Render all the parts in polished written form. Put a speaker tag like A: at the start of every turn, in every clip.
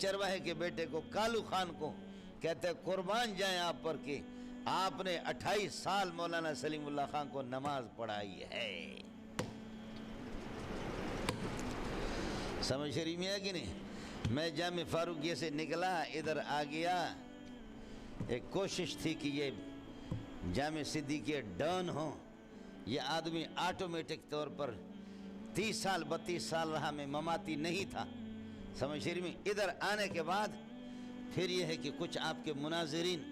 A: چرواہے کے بیٹے کو کالو خان کو کہتے ہیں قربان جائیں آپ پر کہ آپ نے 28 سال مولانا سلیم اللہ خان کو نماز پڑھائی ہے۔ سمجھ شریف میں ہے کہ نہیں؟ میں جامع فاروقیہ سے نکلا، ادھر آ گیا، ایک کوشش تھی کہ یہ جامع صدیقیہ ڈان ہوں، یہ آدمی آٹومیٹک طور پر 30 سال 32 سال رہا، میں مماتی نہیں تھا۔ سمجھ شریف میں ادھر آنے کے بعد پھر یہ ہے کہ کچھ آپ کے مناظرین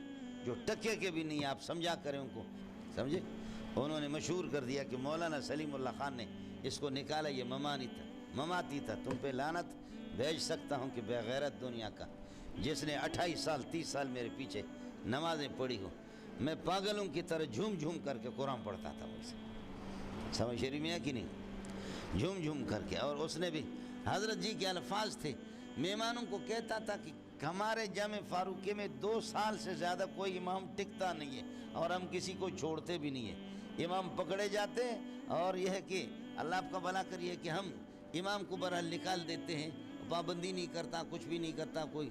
A: جو ٹکے کے بھی نہیں، آپ سمجھا کریں ان کو، سمجھے، انہوں نے مشہور کر دیا کہ مولانا سلیم اللہ خان نے اس کو نکالا، یہ مماتی تھا، تم پہ لعنت بھیج سکتا ہوں کہ بے غیرت دنیا کا، جس نے 28 سال 30 سال میرے پیچھے نمازیں پڑھی ہو۔ میں پاگلوں کی طرح جھوم جھوم کر کے قرآن پڑھتا تھا مجھ سے، سمجھ شریف میں ہے کہ نہیں، جھوم جھوم کر کے۔ اور اس نے بھی حضرت جی کے الفاظ تھے، مہمانوں کو کہتا تھا کہ ہمارے جامع فاروقیہ میں 2 سال سے زیادہ کوئی امام ٹکتا نہیں ہے، اور ہم کسی کو چھوڑتے بھی نہیں ہیں، امام پکڑے جاتے ہیں، اور یہ ہے کہ اللہ آپ کا بھلا کریے کہ ہم امام کو بہرحال نکال دیتے ہیں، پابندی نہیں کرتا، کچھ بھی نہیں کرتا، کوئی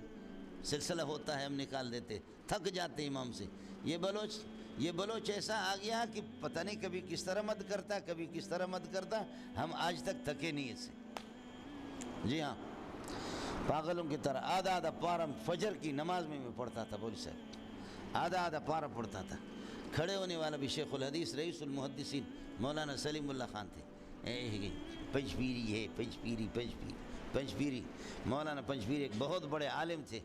A: سلسلہ ہوتا ہے ہم نکال دیتے، تھک جاتے امام سے۔ یہ بلوچ ایسا آ گیا کہ پتہ نہیں کبھی کس طرح مد کرتا، کبھی کس طرح مد کرتا، ہم آج تک تھکے نہیں اس سے۔ جی ہاں، پاگلوں کی طرح آدھا پارا فجر کی نماز میں پڑھتا تھا، بولی صاحب آدھا پارا پڑھتا تھا۔ کھڑے ہونے والا بھی شیخ الحدیث رئیس المحدثین مولانا سلیم اللہ خان تھے۔ پنجپیری ہے، پنجپیری مولانا پنجپیری ایک بہت بڑے عالم تھے،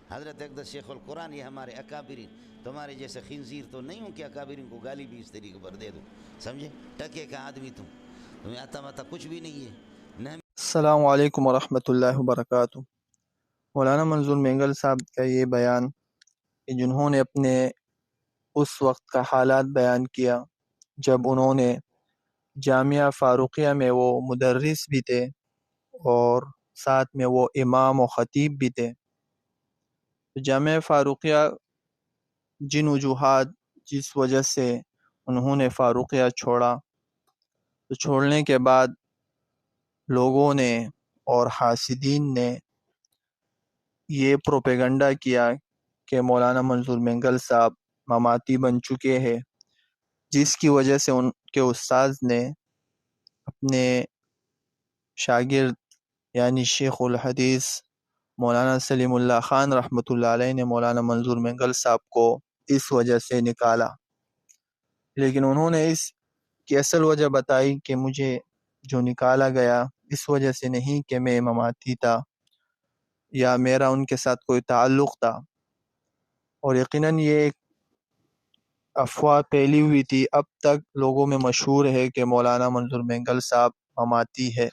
A: حضرت اقدس شیخ القرآن، یہ ہمارے اکابرین، تمہارے جیسے خنزیر تو نہیں ہوں کہ اکابرین کو گالی بھی اس طریقے پر دے دو، سمجھے، ٹکے کا آدمی تمہیں آتا ماتا کچھ بھی نہیں ہے نہ۔
B: السلام علیکم ورحمۃ اللہ وبرکاتہ۔ مولانا منظور مینگل صاحب کا یہ بیان کہ جنہوں نے اپنے اس وقت کا حالات بیان کیا جب انہوں نے جامعہ فاروقیہ میں وہ مدرس بھی تھے اور ساتھ میں وہ امام و خطیب بھی تھے، تو جامعہ فاروقیہ جن وجوہات جس وجہ سے انہوں نے فاروقیہ چھوڑا، تو چھوڑنے کے بعد لوگوں نے اور حاسدین نے یہ پروپیگنڈا کیا کہ مولانا منظور مینگل صاحب مماتی بن چکے ہیں، جس کی وجہ سے ان کے استاذ نے اپنے شاگرد یعنی شیخ الحدیث مولانا سلیم اللہ خان رحمۃ اللہ علیہ نے مولانا منظور مینگل صاحب کو اس وجہ سے نکالا۔ لیکن انہوں نے اس کی اصل وجہ بتائی کہ مجھے جو نکالا گیا اس وجہ سے نہیں کہ میں مماتی تھا یا میرا ان کے ساتھ کوئی تعلق تھا، اور یقیناً یہ ایک افواہ پھیلی ہوئی تھی، اب تک لوگوں میں مشہور ہے کہ مولانا منظور مینگل صاحب مماتی ہے،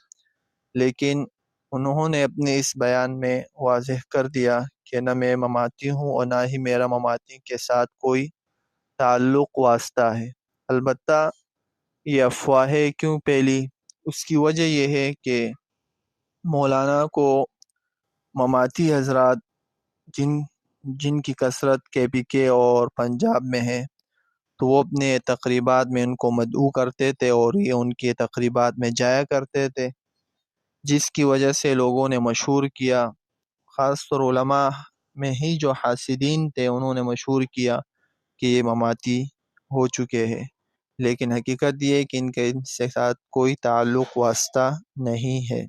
B: لیکن انہوں نے اپنے اس بیان میں واضح کر دیا کہ نہ میں مماتی ہوں اور نہ ہی میرا مماتی کے ساتھ کوئی تعلق واسطہ ہے۔ البتہ یہ افواہیں کیوں پھیلی، اس کی وجہ یہ ہے کہ مولانا کو مماتی حضرات جن کی کثرت KPK اور پنجاب میں ہے، تو وہ اپنے تقریبات میں ان کو مدعو کرتے تھے اور یہ ان کے تقریبات میں جایا کرتے تھے، جس کی وجہ سے لوگوں نے مشہور کیا، خاص طور علماء میں ہی جو حاسدین تھے انہوں نے مشہور کیا کہ یہ مماتی ہو چکے ہیں، لیکن حقیقت یہ ہے کہ ان کے ساتھ کوئی تعلق واسطہ نہیں ہے۔